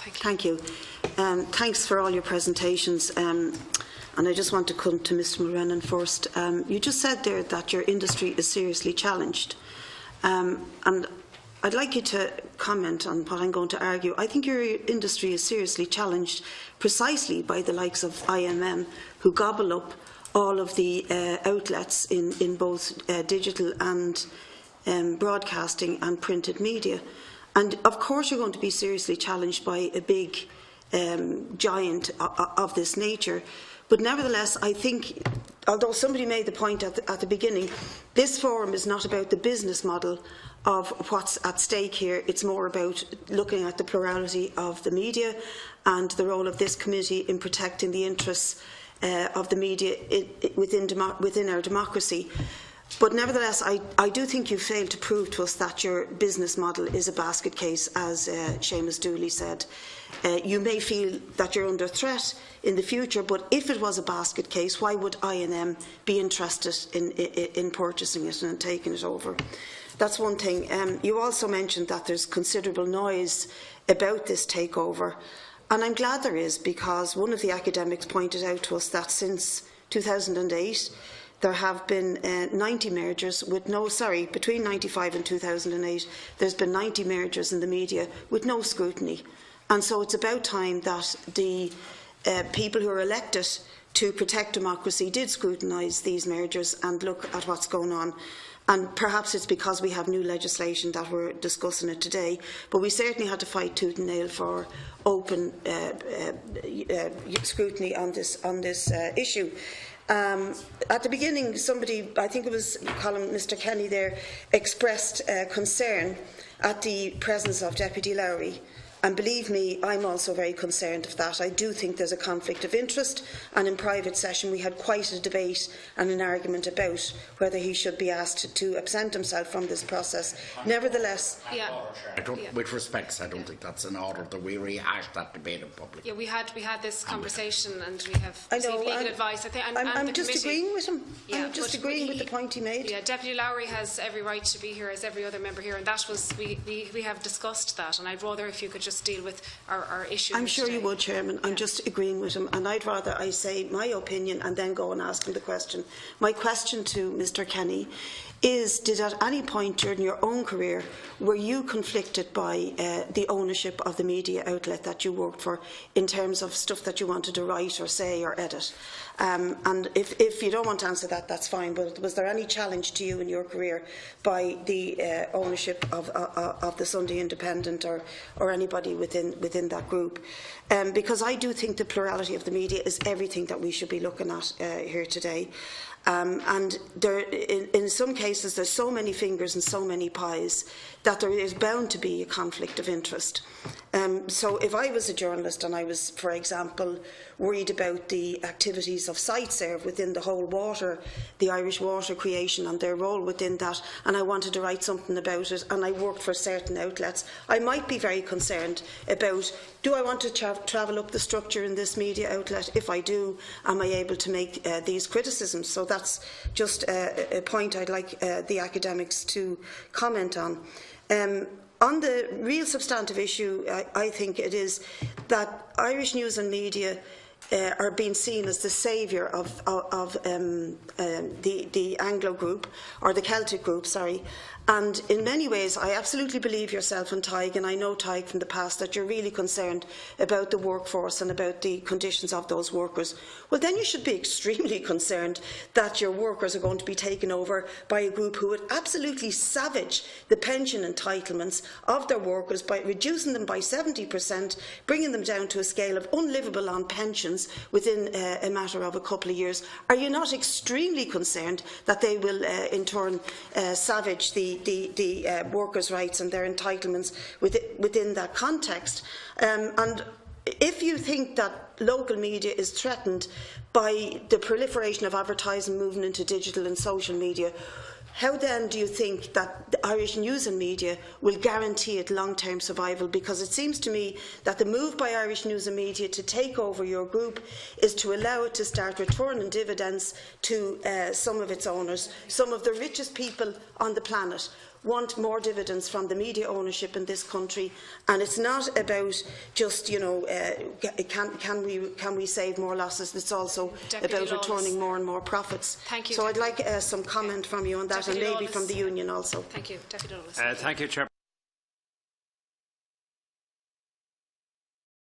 Thank you. Thanks for all your presentations. And I just want to come to Mr. Mulrennan first. You just said there that your industry is seriously challenged. And I'd like you to comment on what I'm going to argue. I think your industry is seriously challenged precisely by the likes of INM, who gobble up all of the outlets in both digital and broadcasting and printed media. And of course you're going to be seriously challenged by a big giant of this nature. But nevertheless, I think, although somebody made the point at the beginning, this forum is not about the business model of what's at stake here. It's more about looking at the plurality of the media and the role of this committee in protecting the interests of the media within our democracy. But nevertheless, I do think you failed to prove to us that your business model is a basket case, as Seamus Dooley said. You may feel that you're under threat in the future, but if it was a basket case, why would INM be interested in purchasing it and taking it over? That's one thing. You also mentioned that there's considerable noise about this takeover, and I'm glad there is, because one of the academics pointed out to us that since 2008, there have been 90 mergers with between 1995 and 2008, there's been 90 mergers in the media with no scrutiny. And so it's about time that the people who are elected to protect democracy did scrutinise these mergers and look at what's going on. And perhaps it's because we have new legislation that we're discussing it today, but we certainly had to fight tooth and nail for open scrutiny on this issue. At the beginning, somebody, I think it was Mr. Kenny there, expressed concern at the presence of Deputy Lowry. And believe me, I'm also very concerned of that. I do think there's a conflict of interest, and in private session we had quite a debate and an argument about whether he should be asked to absent himself from this process. Nevertheless, with respect, I don't think that's an order that we rehash that debate in public. Yeah, we had this conversation, and we have received legal advice. I'm just agreeing with him. Yeah, I'm just agreeing with the point he made. Yeah, Deputy Lowry has every right to be here as every other member here, and that was we have discussed that. And I'd rather if you could just deal with our issue. I'm sure you would, Chairman. I'm just agreeing with him, and I'd rather I say my opinion and then go and ask him the question. My question to Mr. Kenny is, did at any point during your own career were you conflicted by the ownership of the media outlet that you worked for in terms of stuff that you wanted to write or say or edit? And if you don't want to answer that, that's fine, but was there any challenge to you in your career by the ownership of the Sunday Independent or anybody within that group? Because I do think the plurality of the media is everything that we should be looking at here today. And in some cases there's so many fingers and so many pies that there is bound to be a conflict of interest. So if I was a journalist and I was, for example, worried about the activities of SiteServe within the whole the Irish water creation and their role within that, and I wanted to write something about it, and I worked for certain outlets, I might be very concerned about, do I want to travel up the structure in this media outlet? If I do, am I able to make these criticisms? So that's just a point I'd like the academics to comment on. On the real substantive issue, I think it is that Irish news and media are being seen as the saviour of the Anglo group, or the Celtic group, sorry. And in many ways, I absolutely believe yourself and Tig, and I know Tig from the past, that you're really concerned about the workforce and about the conditions of those workers. Well, then you should be extremely concerned that your workers are going to be taken over by a group who would absolutely savage the pension entitlements of their workers by reducing them by 70%, bringing them down to a scale of unlivable on pensions within a matter of a couple of years. Are you not extremely concerned that they will in turn savage the workers' rights and their entitlements within that context? And if you think that local media is threatened by the proliferation of advertising moving into digital and social media, how then do you think that the Irish news and media will guarantee it long-term survival? Because it seems to me that the move by Irish news and media to take over your group is to allow it to start returning dividends to some of its owners, some of the richest people on the planet. want more dividends from the media ownership in this country, and it's not about just, you know, can we save more losses. It's also about returning more and more profits. Thank you. So I'd like some comment from you on that, and maybe from the union also. Thank you, Deputy Douglas. Thank you, Chair.